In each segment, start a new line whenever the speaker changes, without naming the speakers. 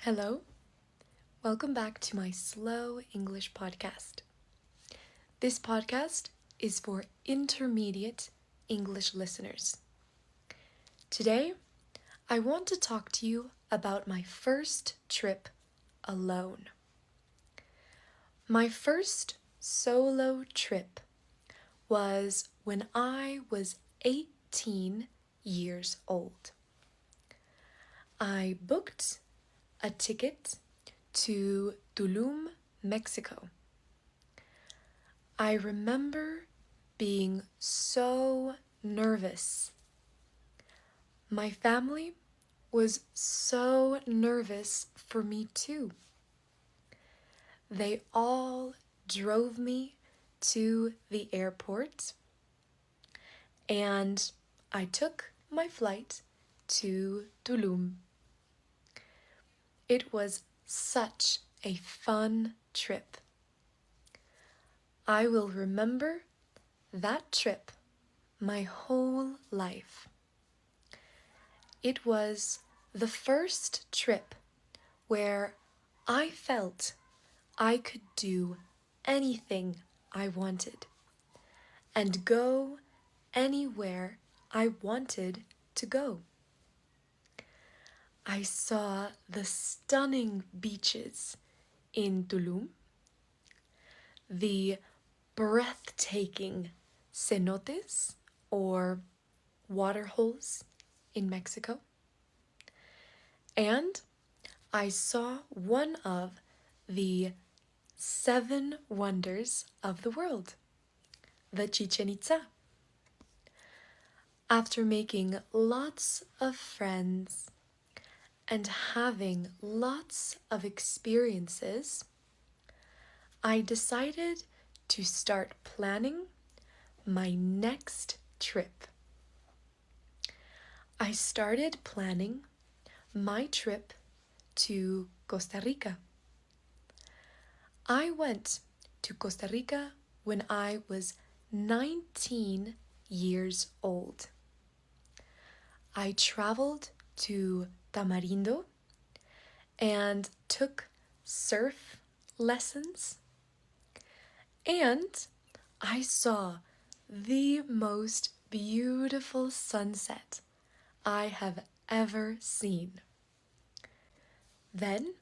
Hello, welcome back to my Slow English podcast. This podcast is for intermediate English listeners. Today, I want to talk to you about my first trip alone. My first solo trip was when I was 18 years old. I booked a ticket to Tulum, Mexico. I remember being so nervous. My family was so nervous for me too. They all drove me to the airport, and I took my flight to Tulum. It was such a fun trip. I will remember that trip my whole life. It was the first trip where I felt I could do anything I wanted and go anywhere I wanted to go. I saw the stunning beaches in Tulum, the breathtaking cenotes or waterholes in Mexico, and I saw one of the 7 wonders of the world, the Chichen Itza. After making lots of friends and having lots of experiences, I decided to start planning my next trip. I started planning my trip to Costa Rica. I went to Costa Rica when I was 19 years old. I traveled to Tamarindo and took surf lessons, and I saw the most beautiful sunset I have ever seen. Then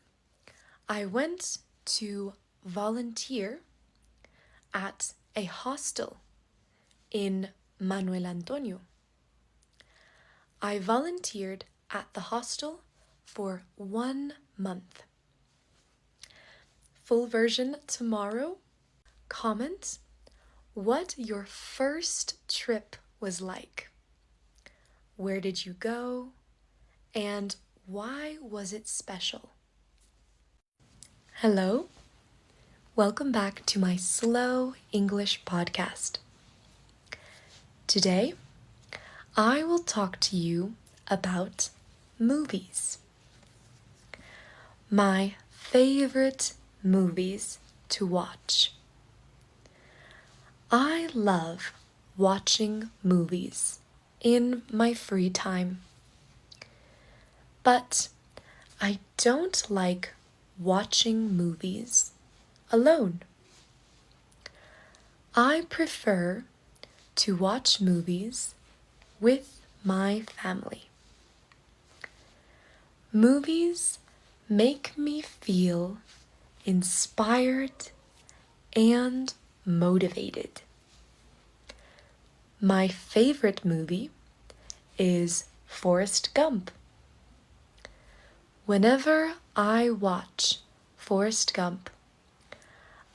I went to volunteer at a hostel in Manuel Antonio. I volunteered at the hostel for 1 month. Full version tomorrow. Comment what your first trip was like. Where did you go? And why was it special? Hello. Welcome back to my Slow English podcast. Today, I will talk to you about movies. My favorite movies to watch. I love watching movies in my free time. But I don't like watching movies alone. I prefer to watch movies with my family. Movies make me feel inspired and motivated. My favorite movie is Forrest Gump. Whenever I watch Forrest Gump,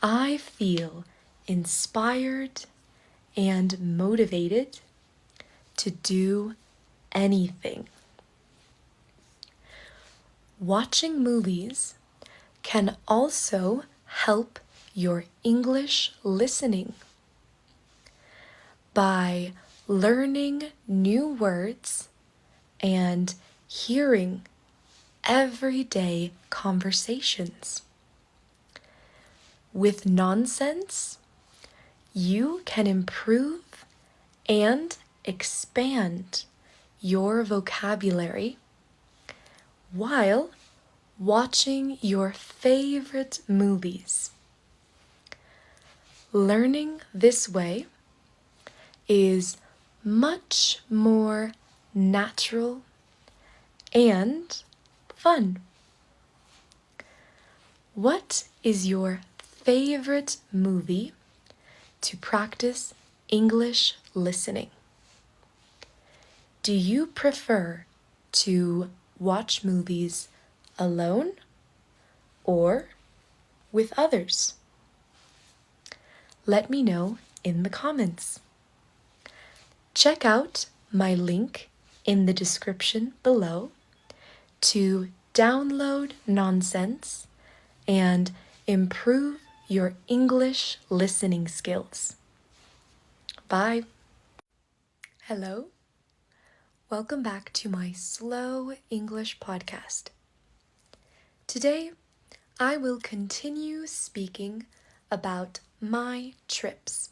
I feel inspired and motivated to do anything. Watching movies can also help your English listening by learning new words and hearing everyday conversations. With nonsense, you can improve and expand your vocabulary while watching your favorite movies. Learning this way is much more natural and fun. What is your favorite movie to practice English listening? Do you prefer to watch movies alone or with others? Let me know in the comments. Check out my link in the description below to download nonsense and improve your English listening skills. Bye. Hello. Welcome back to my Slow English podcast. Today, I will continue speaking about my trips.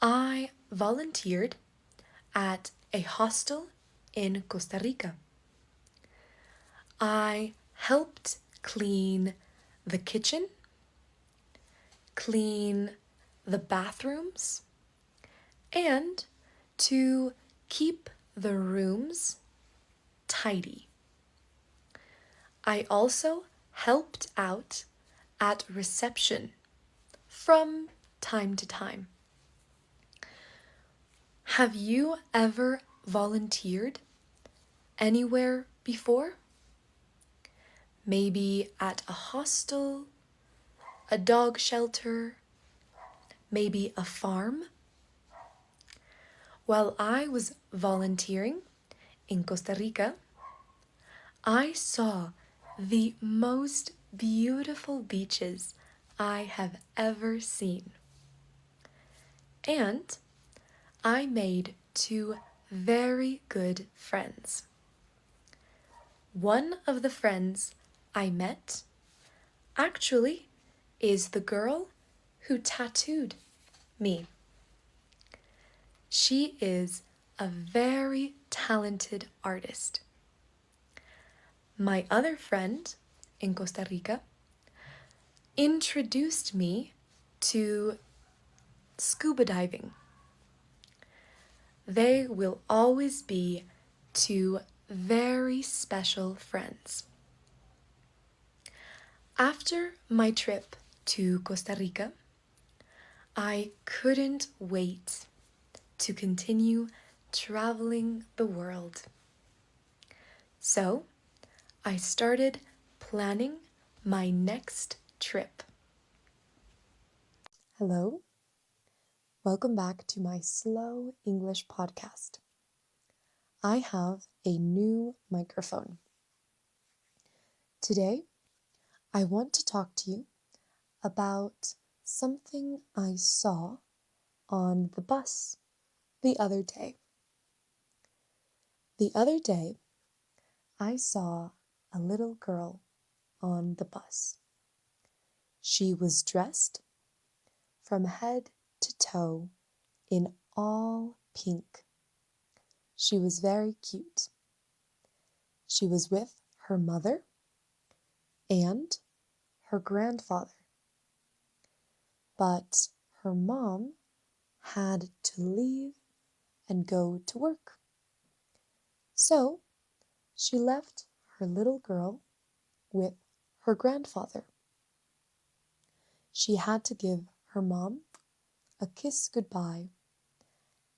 I volunteered at a hostel in Costa Rica. I helped clean the kitchen, clean the bathrooms, and to keep the rooms tidy. I also helped out at reception from time to time. Have you ever volunteered anywhere before? Maybe at a hostel, a dog shelter, maybe a farm? While I was volunteering in Costa Rica, I saw the most beautiful beaches I have ever seen. And I made two very good friends. One of the friends I met actually is the girl who tattooed me. She is a very talented artist. My other friend in Costa Rica introduced me to scuba diving. They will always be two very special friends. After my trip to Costa Rica, I couldn't wait to continue traveling the world. So, I started planning my next trip. Hello. Welcome back to my Slow English podcast. I have a new microphone. Today, I want to talk to you about something I saw on the bus the other day. The other day, I saw a little girl on the bus. She was dressed from head to toe in all pink. She was very cute. She was with her mother and her grandfather. But her mom had to leave and go to work. So she left her little girl with her grandfather. She had to give her mom a kiss goodbye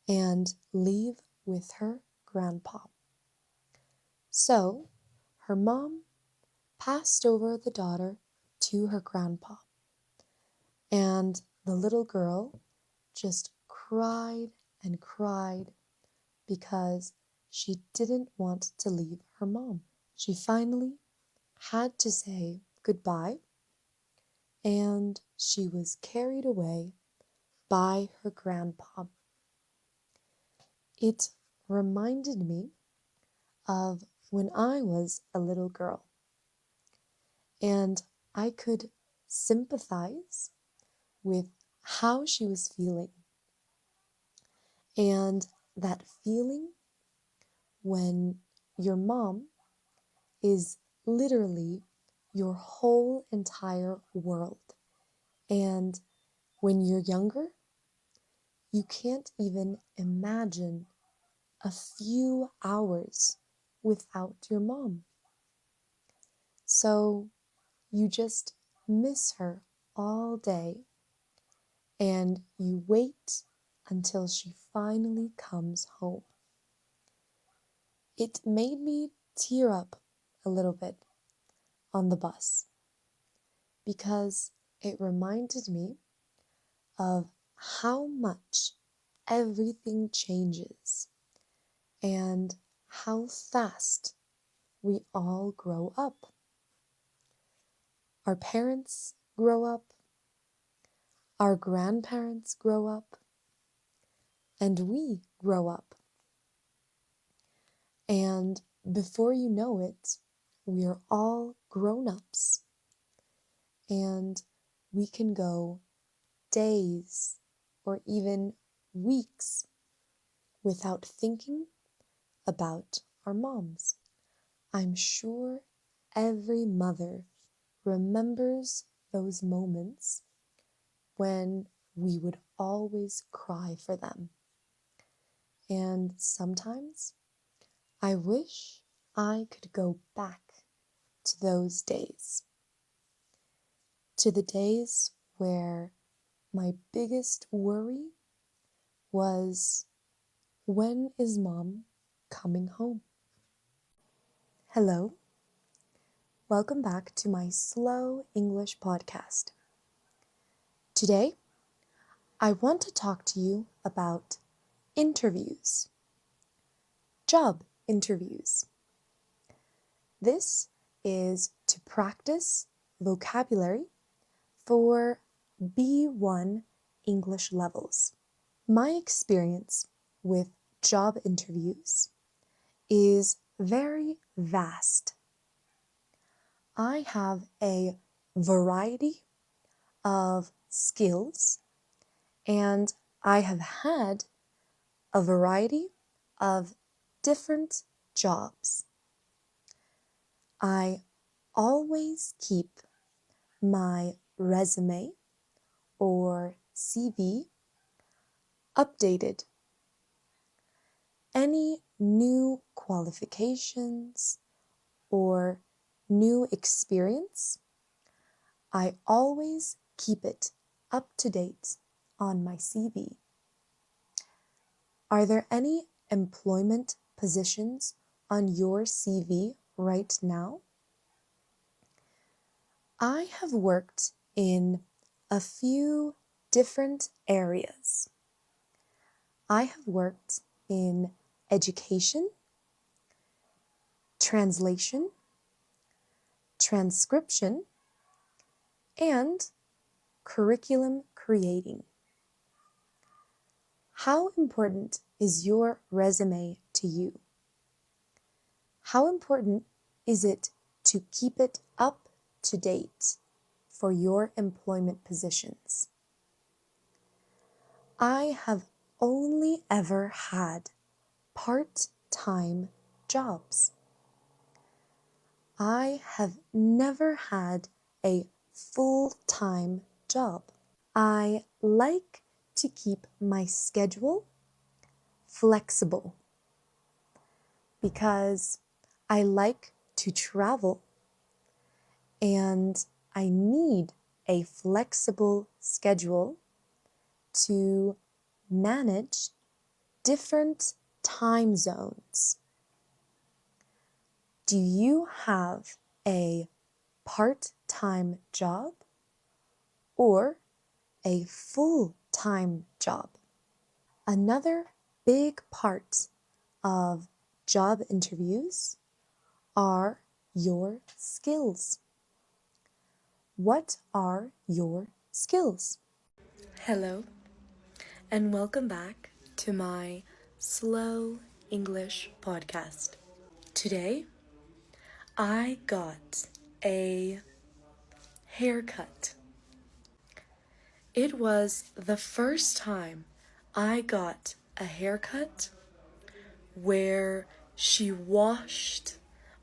and leave with her grandpa. So her mom passed over the daughter to her grandpa, and the little girl just cried and cried because she didn't want to leave her mom. She finally had to say goodbye, and she was carried away by her grandpa. It reminded me of when I was a little girl, and I could sympathize with how she was feeling. And that feeling when your mom is literally your whole entire world. And when you're younger, you can't even imagine a few hours without your mom. So you just miss her all day and you wait until she finally comes home. It made me tear up a little bit on the bus because it reminded me of how much everything changes and how fast we all grow up. Our parents grow up, our grandparents grow up, and we grow up. And before you know it, we are all grown-ups. And we can go days or even weeks without thinking about our moms. I'm sure every mother remembers those moments when we would always cry for them. And sometimes I wish I could go back to those days, to the days where my biggest worry was, when is mom coming home? Hello, welcome back to my Slow English podcast. Today, I want to talk to you about interviews, job interviews. This is to practice vocabulary for B1 English levels. My experience with job interviews is very vast. I have a variety of skills and I have had a variety of different jobs. I always keep my resume or CV updated. Any new qualifications or new experience, I always keep it up to date on my CV. Are there any employment positions on your CV right now? I have worked in a few different areas. I have worked in education, translation, transcription, and curriculum creating. How important is your resume to you? How important is it to keep it up to date for your employment positions? I have only ever had part-time jobs. I have never had a full-time job. I like to keep my schedule flexible because I like to travel and I need a flexible schedule to manage different time zones. Do you have a part-time job or a full-time job? Another big part of job interviews are your skills. What are your skills? Hello, and welcome back to my Slow English podcast. Today, I got a haircut. It was the first time I got a haircut where she washed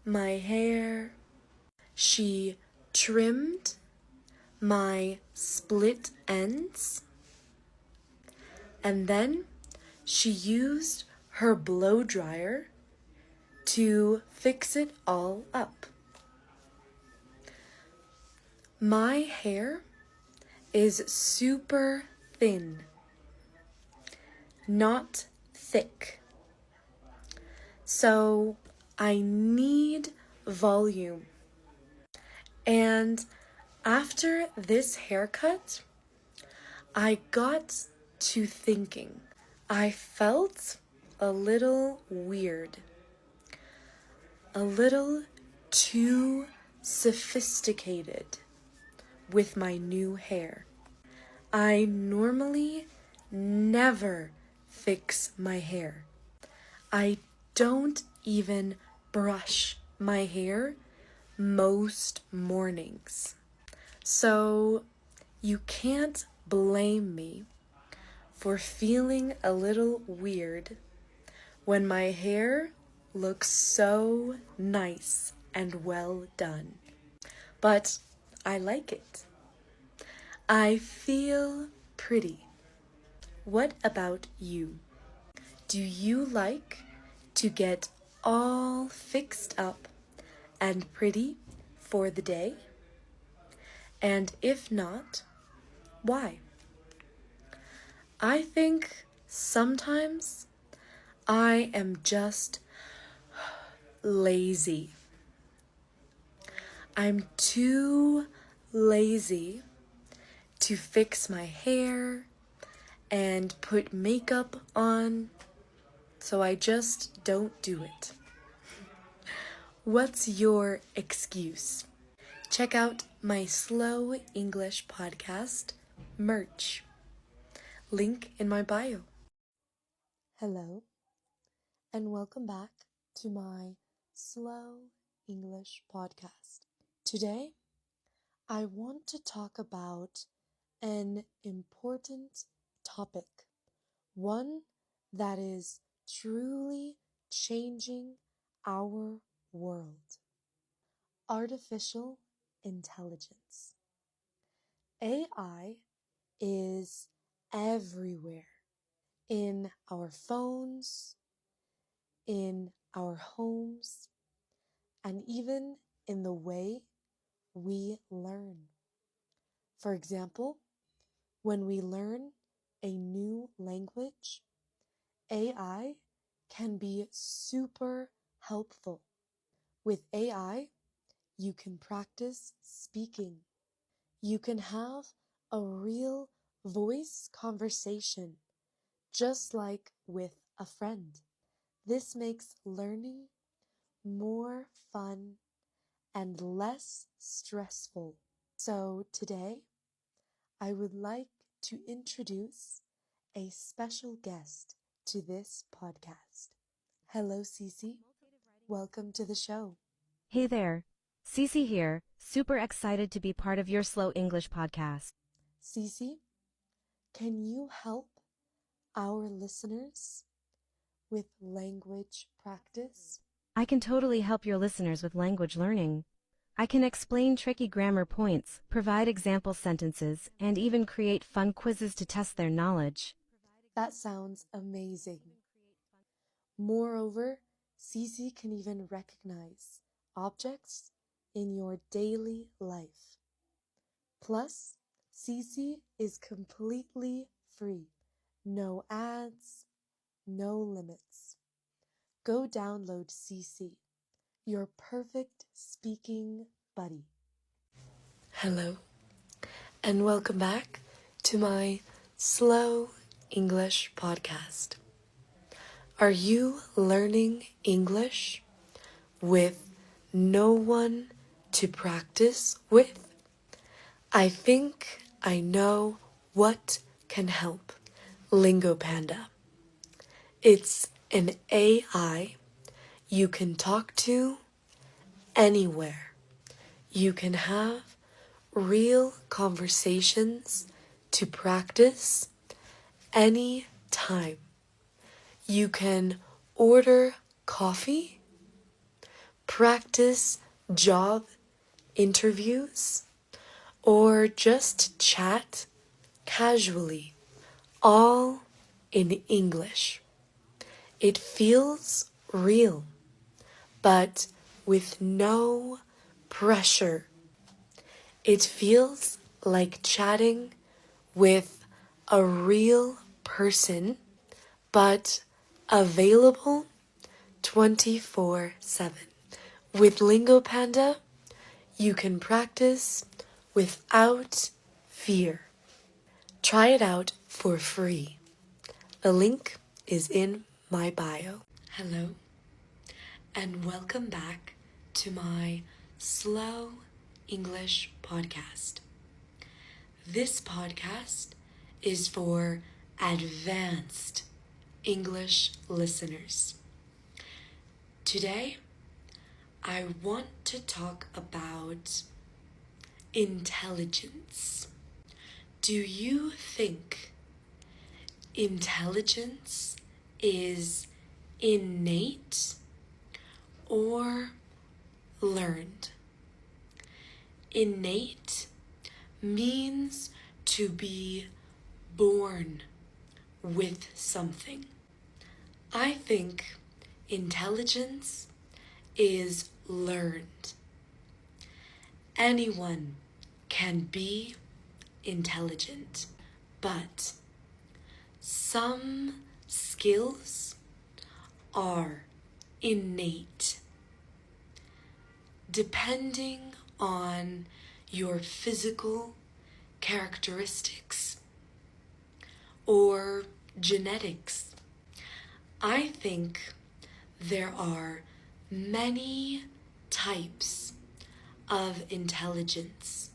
my hair She trimmed my split ends, and then she used her blow dryer to fix it all up. My hair is super thin, not thick. So I need volume. And after this haircut, I got to thinking. I felt a little weird, a little too sophisticated with my new hair. I normally never fix my hair. I don't even brush my hair most mornings. So you can't blame me for feeling a little weird when my hair looks so nice and well done. But I like it. I feel pretty. What about you? Do you like to get all fixed up and pretty for the day? And if not, why? I think sometimes I am just lazy. I'm too lazy to fix my hair and put makeup on, so I just don't do it. What's your excuse? Check out my Slow English podcast merch. Link in my bio. Hello, and welcome back to my Slow English podcast. Today, I want to talk about an important topic, one that is truly changing our world. Artificial intelligence. AI is everywhere, in our phones, in our homes, and even in the way we learn. For example, when we learn a new language, AI can be super helpful. With AI, you can practice speaking. You can have a real voice conversation, just like with a friend. This makes learning more fun and less stressful. So today, I would like to introduce a special guest to this podcast. Hello, Cece. Welcome to the show.
Hey there, Cece here, super excited to be part of your Slow English podcast.
Cece, can you help our listeners with language practice?
I can totally help your listeners with language learning. I can explain tricky grammar points, provide example sentences, and even create fun quizzes to test their knowledge.
That sounds amazing. Moreover, Cece can even recognize objects in your daily life. Plus, Cece is completely free. No ads, no limits. Go download Cece, your perfect speaking buddy. Hello, and welcome back to my Slow English podcast. Are you learning English with no one to practice with? I think I know what can help. Lingo Panda. It's an AI you can talk to anywhere. You can have real conversations to practice any time. You can order coffee, practice job interviews, or just chat casually, all in English. It feels real, but with no pressure. It feels like chatting with a real person, but available 24/7. With Lingo Panda, you can practice without fear. Try it out for free. The link is in my bio. Hello, and welcome back to my Slow English podcast. This podcast is for advanced English listeners. Today, I want to talk about intelligence. Do you think intelligence is innate or learned? Innate means to be born with something. I think intelligence is learned. Anyone can be intelligent, but some skills are innate. Depending on your physical characteristics or genetics, I think there are many types of intelligence.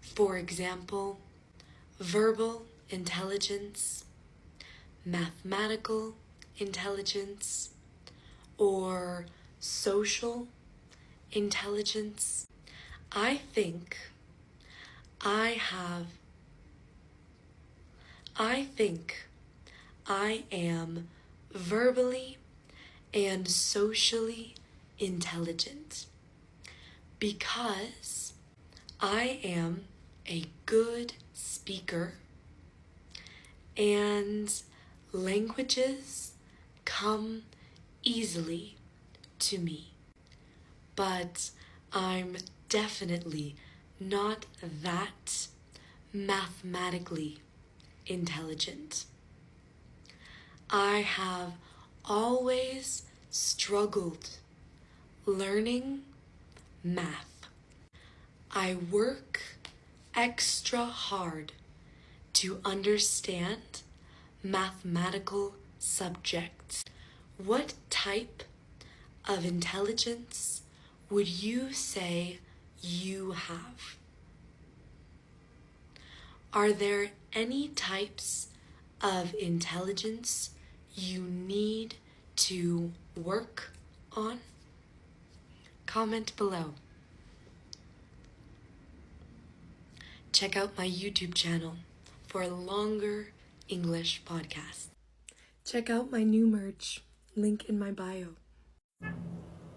For example, verbal intelligence, mathematical intelligence, or social intelligence. I think I am verbally and socially intelligent because I am a good speaker and languages come easily to me. But I'm definitely not that mathematically intelligent. I have always struggled learning math. I work extra hard to understand mathematical subjects. What type of intelligence would you say you have? Are there any types of intelligence you need to work on? Comment below. Check out my YouTube channel for longer English podcasts. Check out my new merch, link in my bio.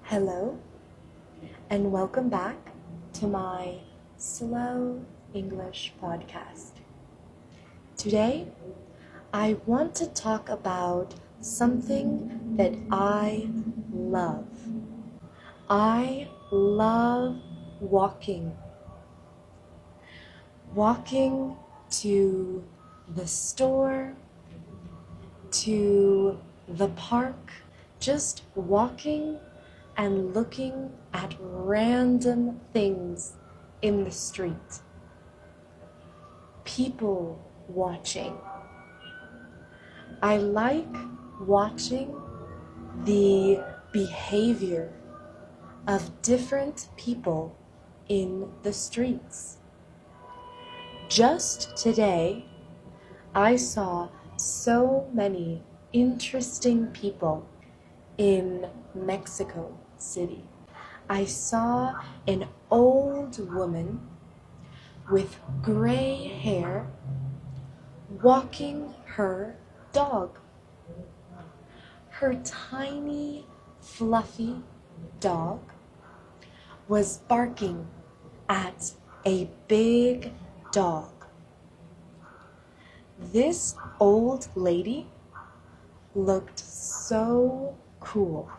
Hello, and welcome back to my Slow English podcast. Today, I want to talk about something that I love. I love walking. Walking to the store, to the park, just walking and looking at random things in the street. People watching. I like watching the behavior of different people in the streets. Just today, I saw so many interesting people in Mexico City. I saw an old woman with gray hair walking her dog. Her tiny, fluffy dog was barking at a big dog. This old lady looked so cool.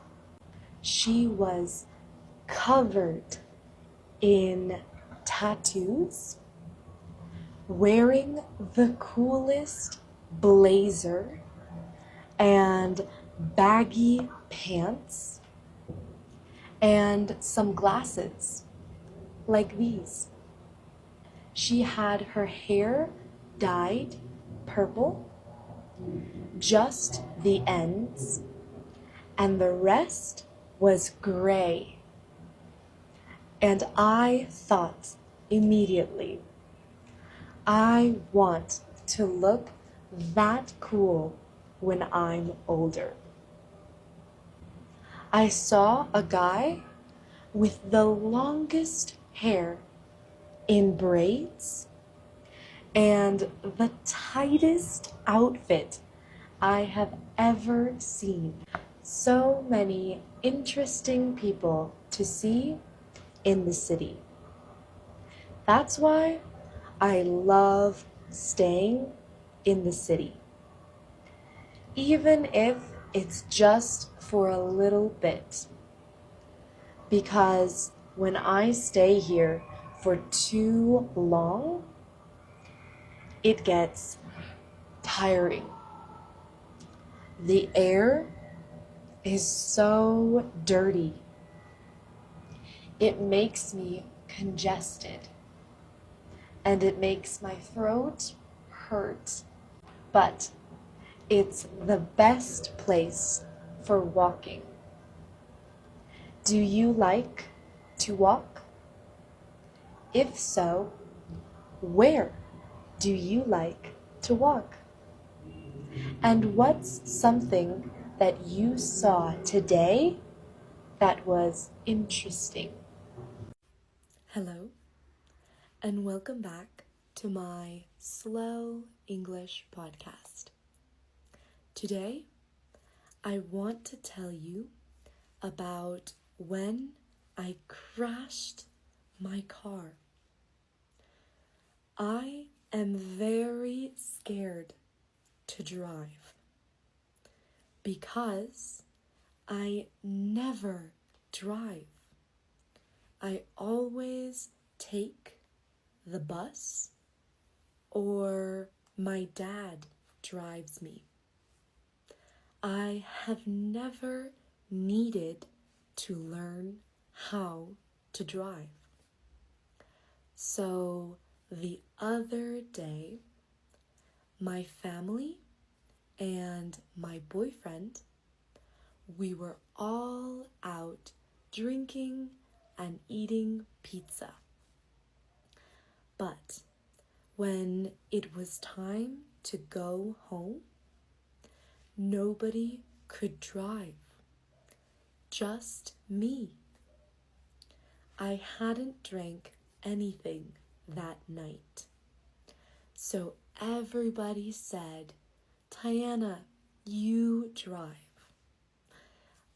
She was covered in tattoos, wearing the coolest blazer and baggy pants, and some glasses like these. She had her hair dyed purple, just the ends, and the rest was gray. And I thought immediately, I want to look that cool when I'm older. I saw a guy with the longest hair in braids and the tightest outfit I have ever seen. So many interesting people to see in the city. That's why I love staying in the city, even if it's just for a little bit. Because when I stay here for too long, it gets tiring. The air is so dirty. It makes me congested, and it makes my throat hurt. But it's the best place for walking. Do you like to walk? If so, where do you like to walk? And what's something that you saw today that was interesting? Hello, and welcome back to my Slow English podcast. Today, I want to tell you about when I crashed my car. I am very scared to drive because I never drive. I always take the bus or my dad drives me. I have never needed to learn how to drive. So the other day, my family and my boyfriend, we were all out drinking and eating pizza. But when it was time to go home, nobody could drive, just me. I hadn't drank anything that night. So everybody said, "Tiana, you drive."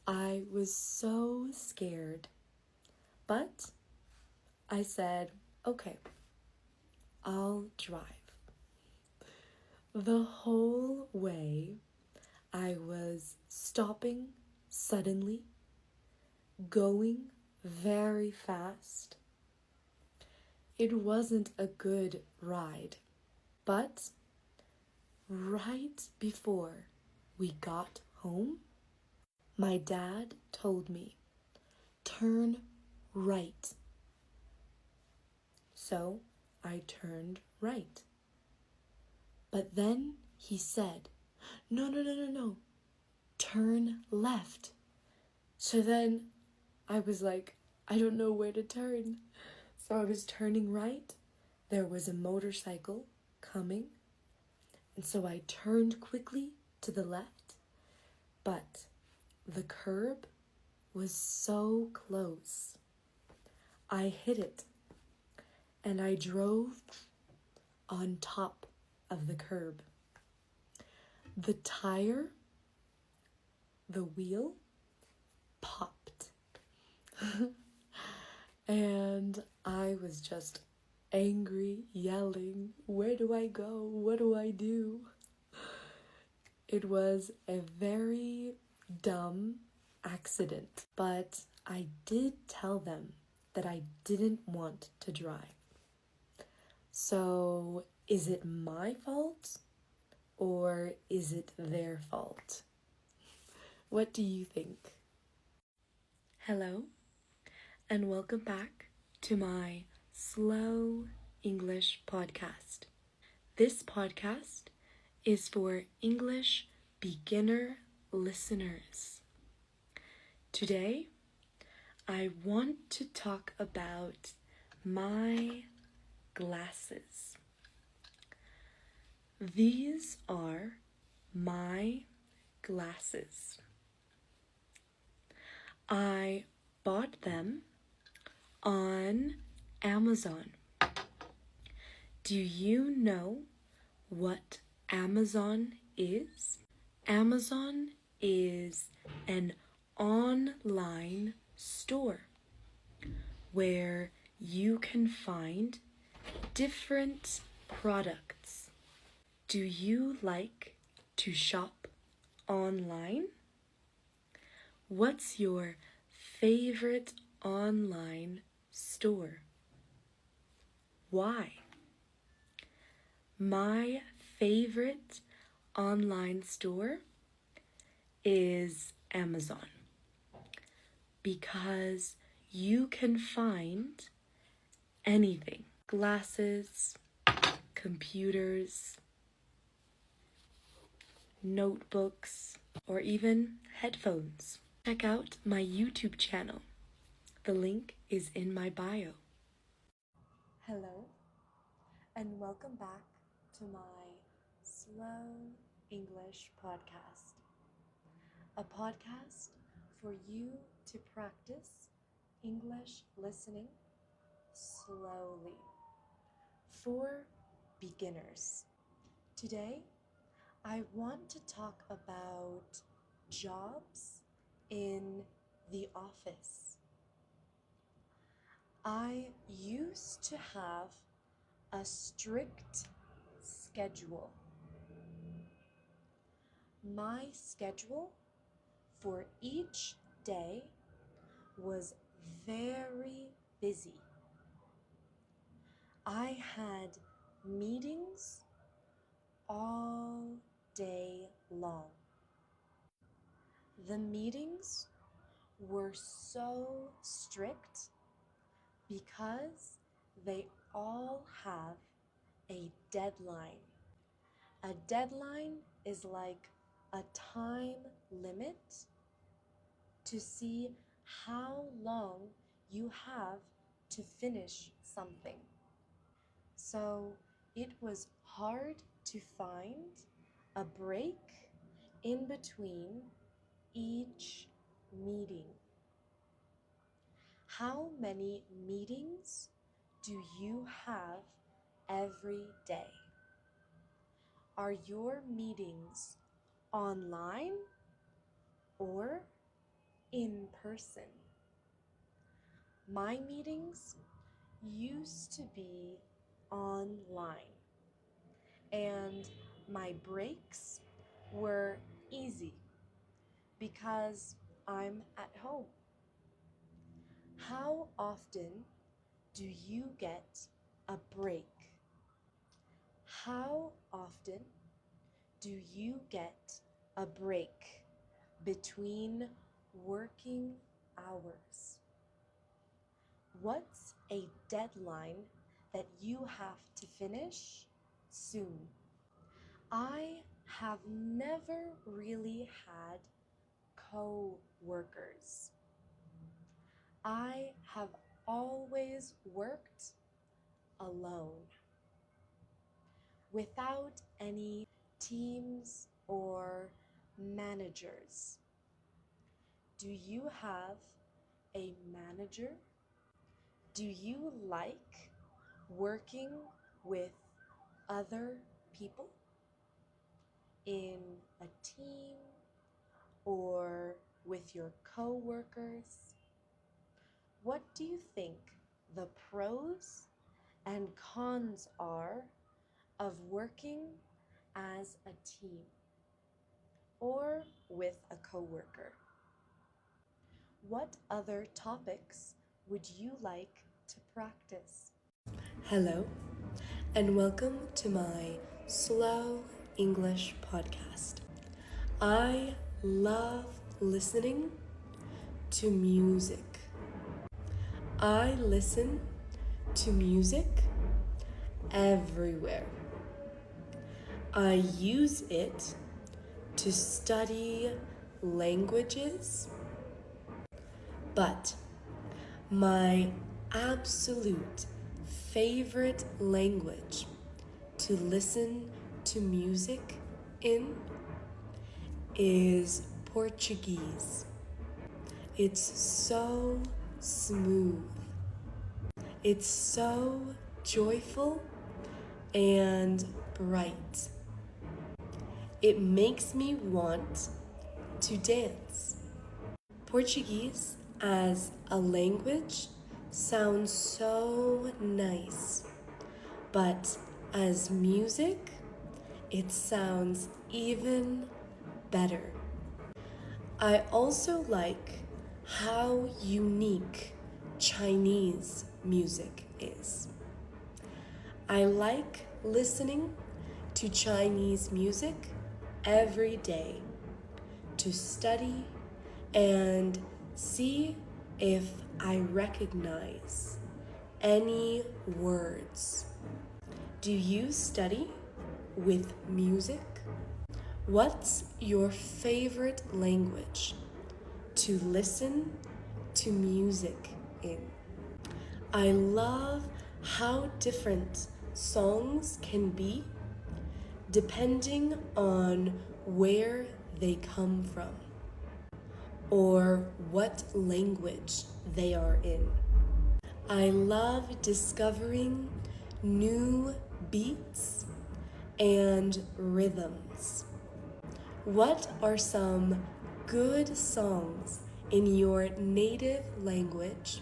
I was so scared, but I said, "Okay, I'll drive." The whole way, I was stopping suddenly, going very fast. It wasn't a good ride, but right before we got home, my dad told me, "Turn right." So I turned right. But then he said, No, turn left." So then I was like, I don't know where to turn. So I was turning right. There was a motorcycle coming. And so I turned quickly to the left. But the curb was so close. I hit it. And I drove on top of the curb. The tire, the wheel, popped. And I was just angry, yelling, "Where do I go? What do I do?" It was a very dumb accident, but I did tell them that I didn't want to drive. So, is it my fault or is it their fault? What do you think? Hello, and welcome back to my Slow English podcast. This podcast is for English beginner listeners. Today, I want to talk about my glasses. These are my glasses. I bought them on Amazon. Do you know what Amazon is? Amazon is an online store where you can find different products. Do you like to shop online? What's your favorite online store? Why? My favorite online store is Amazon because you can find anything: glasses, computers, notebooks, or even headphones. Check out my YouTube channel. The link is in my bio. Hello, and welcome back to my Slow English podcast, a podcast for you to practice English listening slowly for beginners. Today, I want to talk about jobs in the office. I used to have a strict schedule. My schedule for each day was very busy. I had meetings all day long. The meetings were so strict because they all have a deadline. A deadline is like a time limit to see how long you have to finish something. So it was hard to find a break in between each meeting. How many meetings do you have every day? Are your meetings online or in person? My meetings used to be online, and my breaks were easy because I'm at home. How often do you get a break? How often do you get a break between working hours? What's a deadline that you have to finish soon? I have never really had co-workers. I have always worked alone, without any teams or managers. Do you have a manager? Do you like working with other people in a team or with your co-workers? What do you think
the pros and cons are of working as a team or with a coworker. What other topics would you like to practice?
Hello, and welcome to my Slow English podcast. I love listening to music. I listen to music everywhere. I use it to study languages, but my absolute favorite language to listen to music in is Portuguese. It's so smooth. It's so joyful and bright. It makes me want to dance. Portuguese as a language sounds so nice, but as music, it sounds even better. I also like how unique Chinese music is. I like listening to Chinese music every day to study and see if I recognize any words. Do you study with music? What's your favorite language to listen to music in? I love how different songs can be depending on where they come from or what language they are in. I love discovering new beats and rhythms. What are some good songs in your native language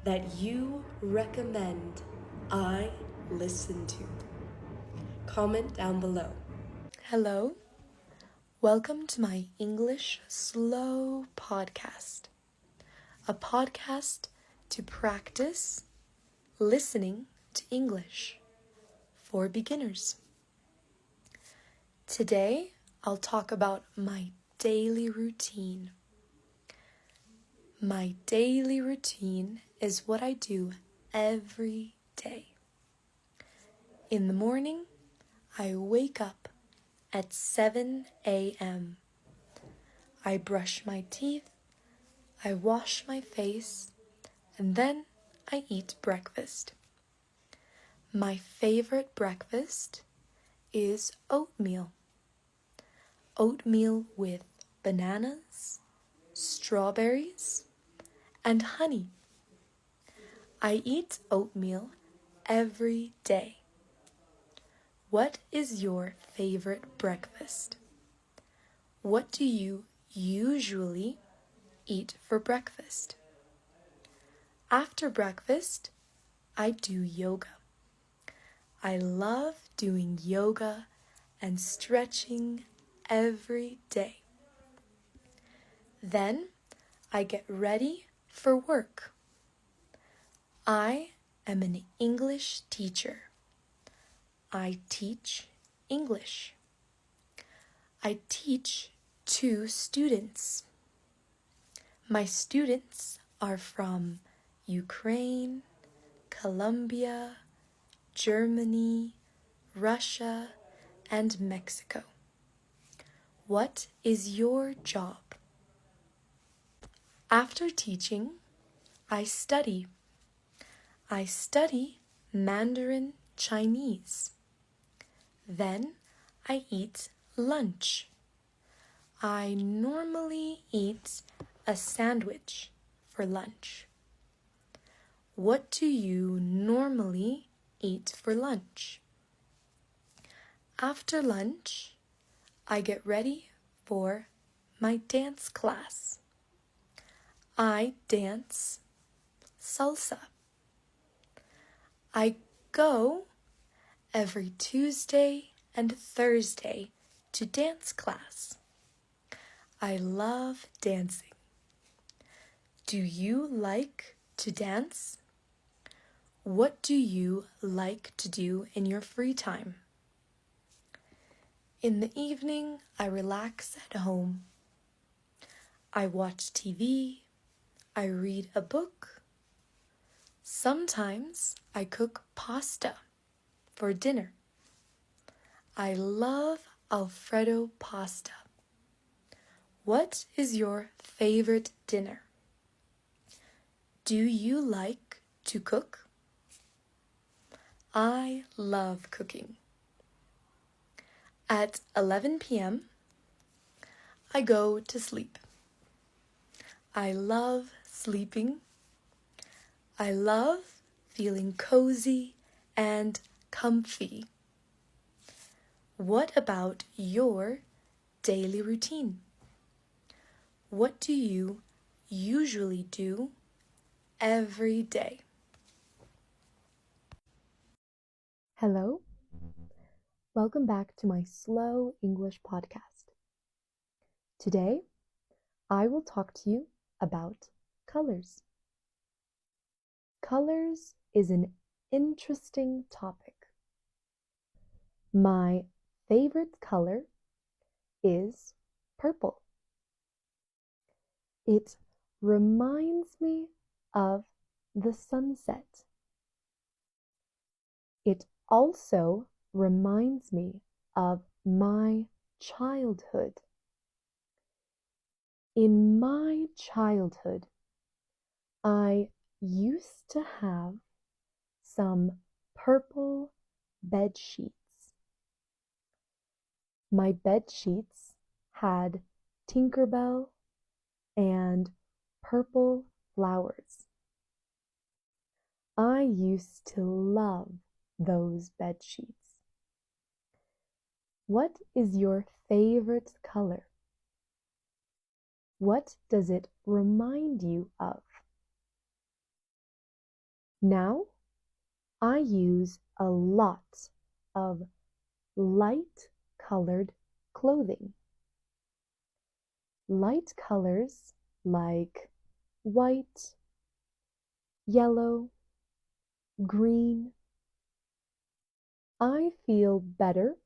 that you recommend I listen to? Comment down below. Hello, welcome to my English Slow podcast, a podcast to practice listening to English for beginners. Today, I'll talk about my daily routine. My daily routine is what I do every day. In the morning, I wake up at 7 a.m. I brush my teeth, I wash my face, and then I eat breakfast. My favorite breakfast is oatmeal. Oatmeal with bananas, strawberries, and honey. I eat oatmeal every day. What is your favorite breakfast? What do you usually eat for breakfast? After breakfast, I do yoga. I love doing yoga and stretching every day. Then I get ready for work. I am an English teacher. I teach English. I teach 2 students. My students are from Ukraine, Colombia, Germany, Russia, and Mexico. What is your job? After teaching, I study. I study Mandarin Chinese. Then I eat lunch. I normally eat a sandwich for lunch. What do you normally eat for lunch? After lunch, I get ready for my dance class. I dance salsa. I go every Tuesday and Thursday to dance class. I love dancing. Do you like to dance? What do you like to do in your free time? In the evening, I relax at home. I watch TV. I read a book. Sometimes I cook pasta for dinner. I love Alfredo pasta. What is your favorite dinner? Do you like to cook? I love cooking. At 11 p.m., I go to sleep. I love sleeping. I love feeling cozy and comfy. What about your daily routine? What do you usually do every day? Hello. Welcome back to my Slow English podcast. Today, I will talk to you about colors. Colors is an interesting topic. My favorite color is purple. It reminds me of the sunset. It also reminds me of my childhood. In my childhood, I used to have some purple bed sheets. My bed sheets had Tinkerbell and purple flowers. I used to love those bed sheets. What is your favorite color? What does it remind you of? Now, I use a lot of light colored clothing. Light colors like white, yellow, green. I feel better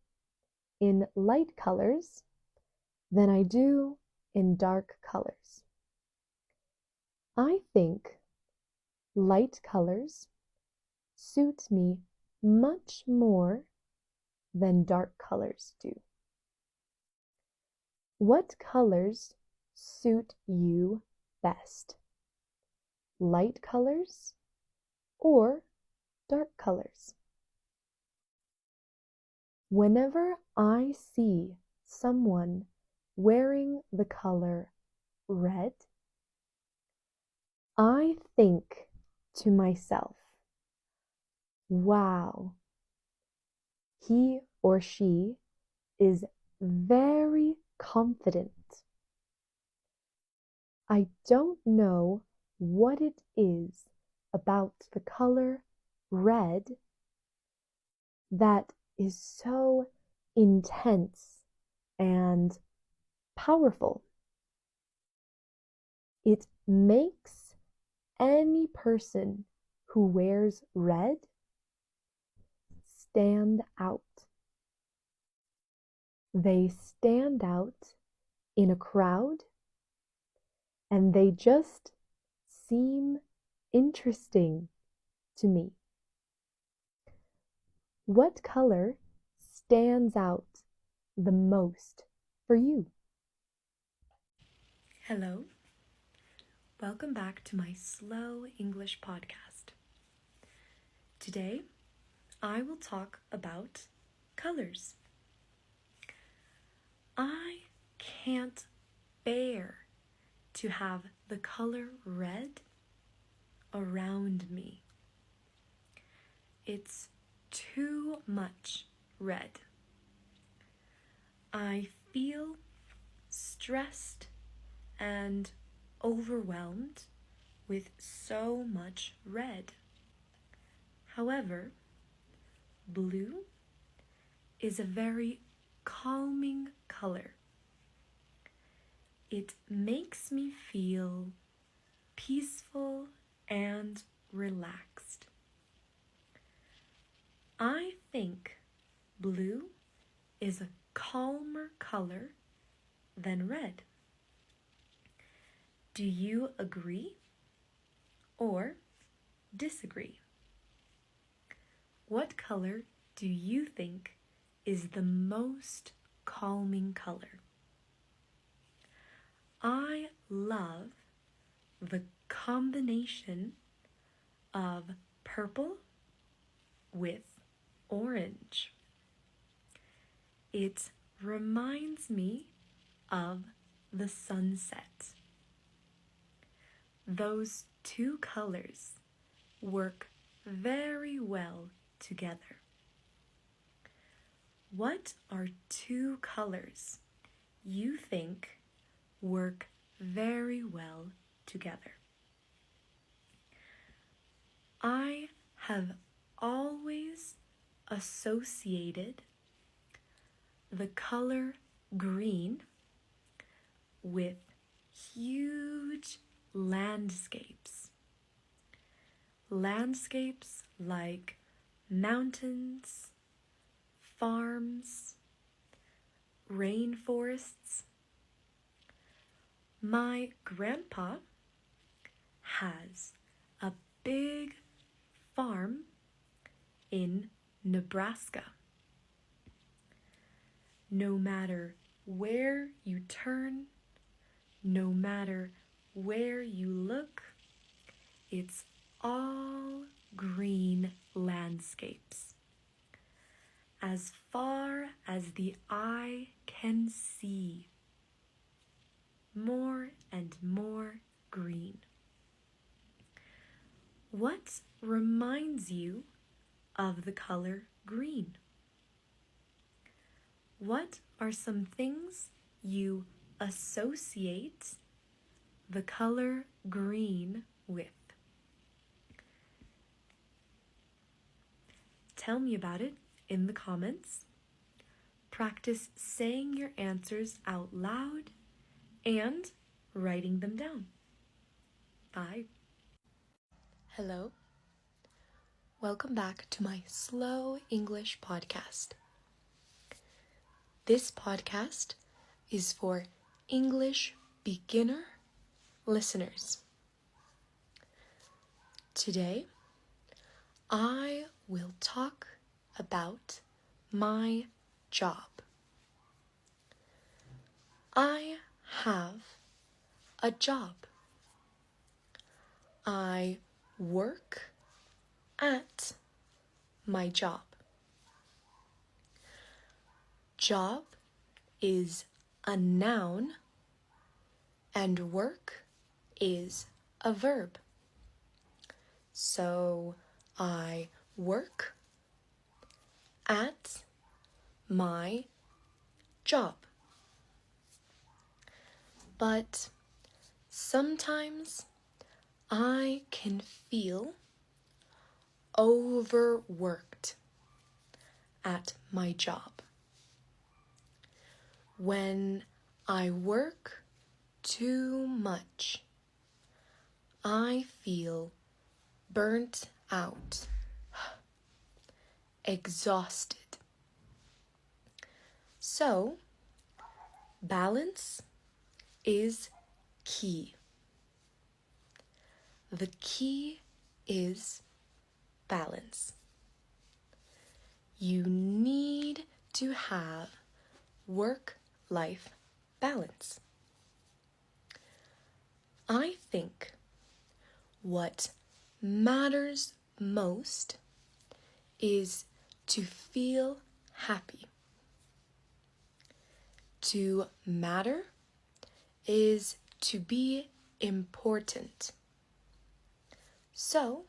in light colors than I do in dark colors. I think light colors suit me much more than dark colors do. What colors suit you best? Light colors or dark colors? Whenever I see someone wearing the color red, I think to myself, wow, he or she is very confident. I don't know what it is about the color red that is so intense and powerful. It makes any person who wears red stand out. They stand out in a crowd and they just seem interesting to me. What color stands out the most for you? Hello. Welcome back to my Slow English podcast. Today, I will talk about colors. I can't bear to have the color red around me. It's too much red. I feel stressed and overwhelmed with so much red. However, blue is a very calming color. It makes me feel peaceful and relaxed. I think blue is a calmer color than red. Do you agree or disagree? What color do you think is the most calming color? I love the combination of purple with orange. It reminds me of the sunset. Those two colors work very well together. What are two colors you think work very well together? I have always associated the color green with huge landscapes. Landscapes like mountains, farms, rainforests. My grandpa has a big farm in Nebraska. No matter where you turn, no matter where you look, it's all green landscapes. As far as the eye can see, more and more green. What reminds you of the color green? What are some things you associate the color green with? Tell me about it in the comments. Practice saying your answers out loud and writing them down. Bye. Hello. Welcome back to my Slow English podcast. This podcast is for English beginner listeners. Today, I will talk about my job. I have a job. I work at my job. Job is a noun and work is a verb. So I work at my job. But sometimes I can feel overworked at my job. When I work too much, I feel burnt out, exhausted. So, balance is key. The key is balance. You need to have work-life balance. I think what matters most is to feel happy. To matter is to be important. So,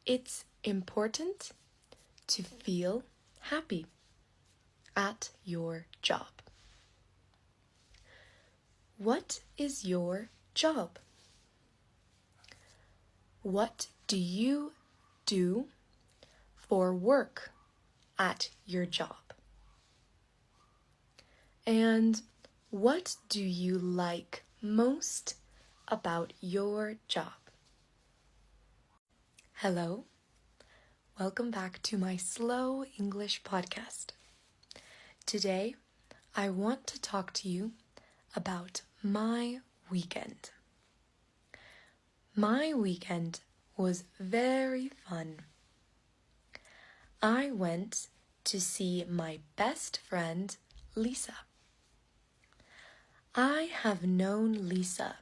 it's important to feel happy at your job. What is your job? What do you do for work at your job? And what do you like most about your job? Hello, welcome back to my Slow English podcast. Today, I want to talk to you about my weekend. My weekend was very fun. I went to see my best friend, Lisa. I have known Lisa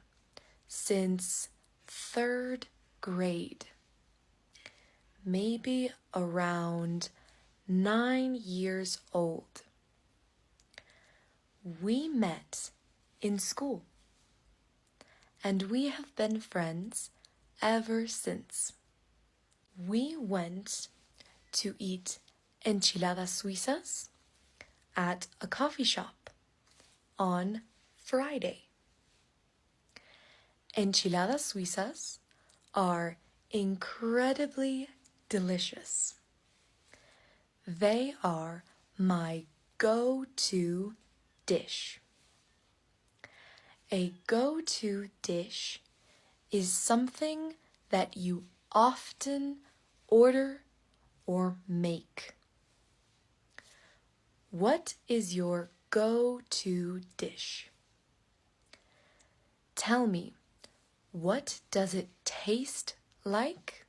since 3rd grade, maybe around 9 years old. We met in school, and we have been friends ever since. We went to eat enchiladas suizas at a coffee shop on Friday. Enchiladas suizas are incredibly delicious. They are my go-to dish. A go-to dish is something that you often order or make. What is your go-to dish? Tell me, what does it taste like?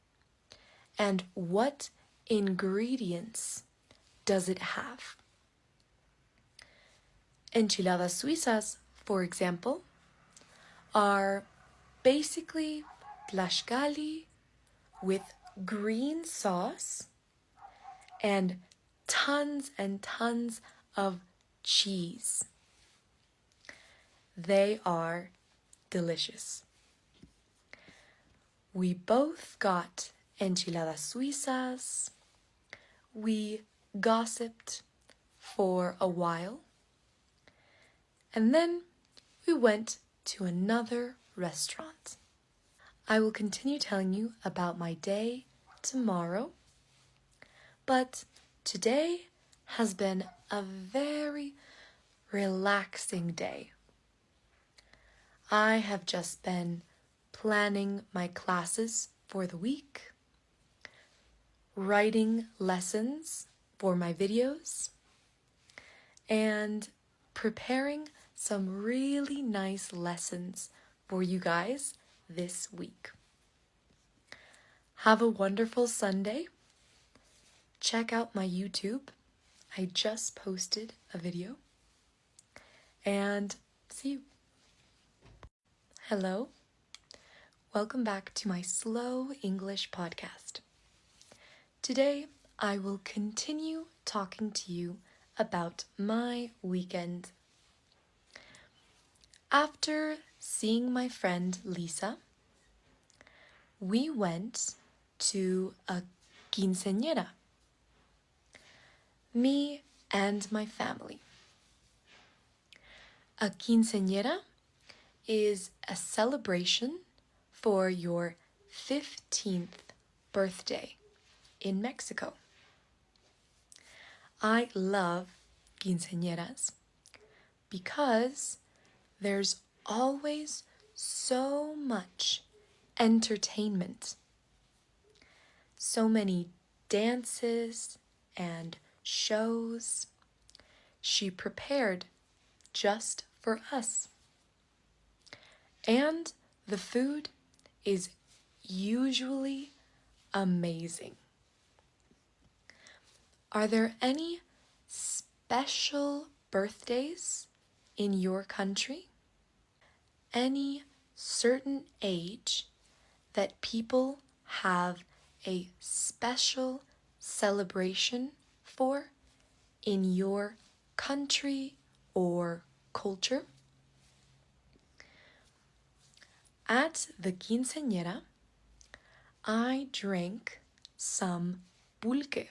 And what ingredients does it have? Enchiladas suizas, for example, are basically tlaxcali with green sauce and tons of cheese. They are delicious. We both got enchiladas suizas. We gossiped for a while. And then we went to another restaurant. I will continue telling you about my day tomorrow, but today has been a very relaxing day. I have just been planning my classes for the week, writing lessons for my videos, and preparing some really nice lessons for you guys this week. Have a wonderful Sunday. Check out my YouTube. I just posted a video. And see you. Hello. Welcome back to my Slow English podcast. Today, I will continue talking to you about my weekend. After seeing my friend Lisa, we went to a quinceañera. Me and my family. A quinceañera is a celebration for your 15th birthday in Mexico. I love quinceañeras because there's always so much entertainment. So many dances and shows she prepared just for us. And the food is usually amazing. Are there any special birthdays in your country? Any certain age that people have a special celebration for in your country or culture? At the quinceañera, I drank some pulque.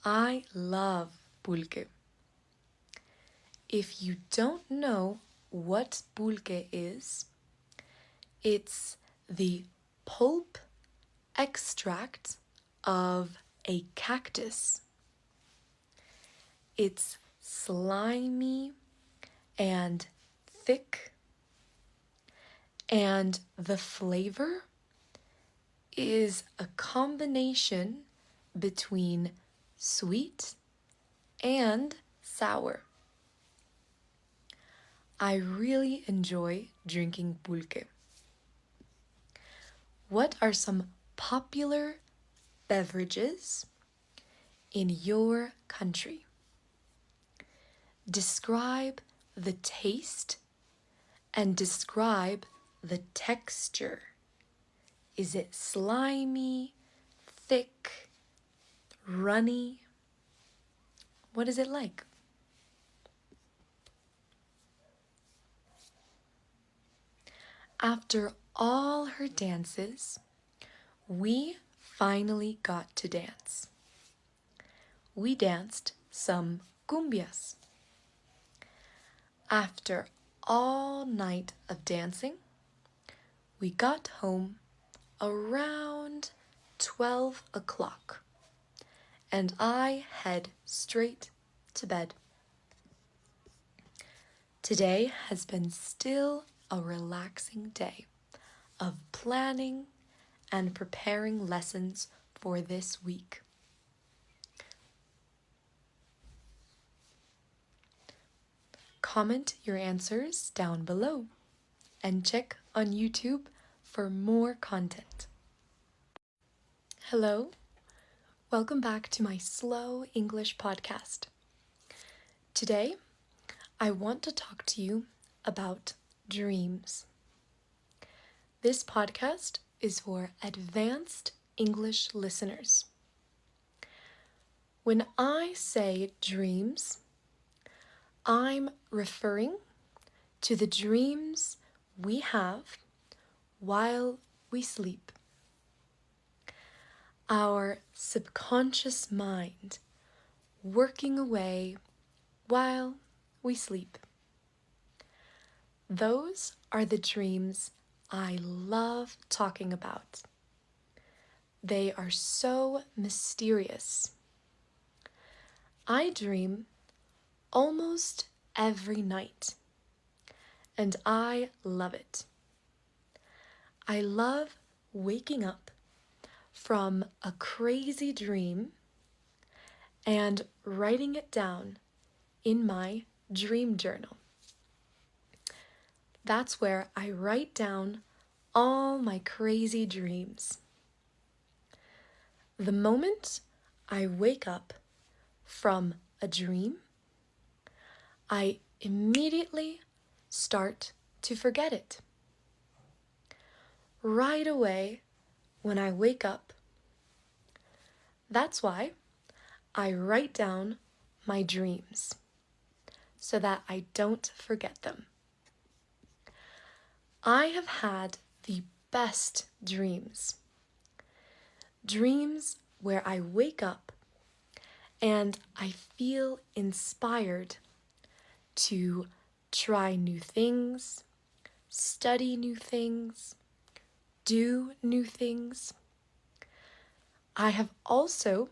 I love pulque. If you don't know what pulque is, it's the pulp extract of a cactus. It's slimy and thick, and the flavor is a combination between sweet and sour. I really enjoy drinking pulque. What are some popular beverages in your country? Describe the taste and describe the texture. Is it slimy, thick, runny? What is it like? After all her dances, we finally got to dance. We danced some cumbias. After all night of dancing, we got home around 12 o'clock, and I head straight to bed. Today has been still a relaxing day of planning and preparing lessons for this week. Comment your answers down below and check on YouTube for more content. Hello, welcome back to my Slow English podcast. Today, I want to talk to you about dreams. This podcast is for advanced English listeners. When I say dreams, I'm referring to the dreams we have while we sleep. Our subconscious mind working away while we sleep. Those are the dreams I love talking about. They are so mysterious. I dream almost every night, and I love it. I love waking up from a crazy dream and writing it down in my dream journal. That's where I write down all my crazy dreams. The moment I wake up from a dream, I immediately start to forget it. Right away when I wake up. That's why I write down my dreams so that I don't forget them. I have had the best dreams. Dreams where I wake up and I feel inspired to try new things, study new things, do new things. I have also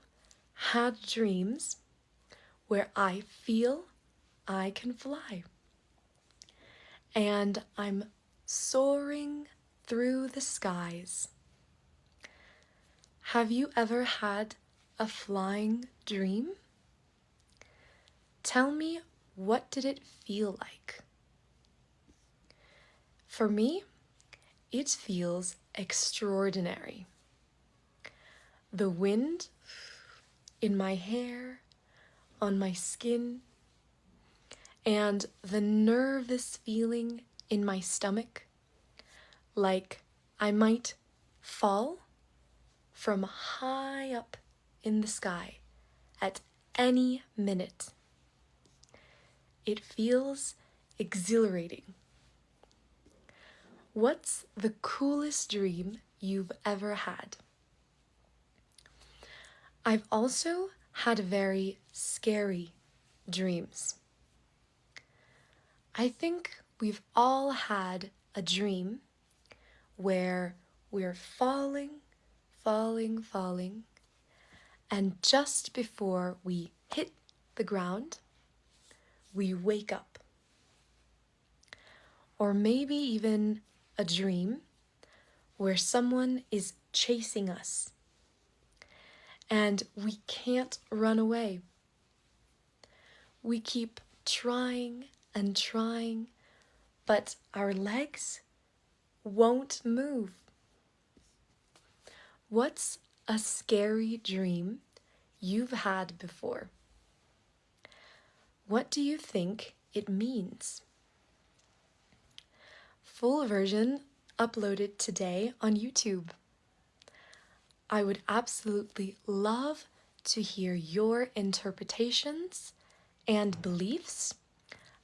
had dreams where I feel I can fly and I'm soaring through the skies. Have you ever had a flying dream? Tell me, what did it feel like? For me, it feels extraordinary. The wind in my hair, on my skin, and the nervous feeling in my stomach, like I might fall from high up in the sky at any minute. It feels exhilarating. What's the coolest dream you've ever had? I've also had very scary dreams. I think we've all had a dream where we're falling, And just before we hit the ground, we wake up. Or maybe even a dream where someone is chasing us and we can't run away. We keep trying and trying, but our legs won't move. What's a scary dream you've had before? What do you think it means? Full version uploaded today on YouTube. I would absolutely love to hear your interpretations and beliefs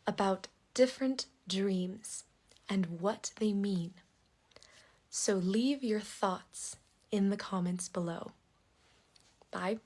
about different dreams and what they mean. So leave your thoughts in the comments below. Bye.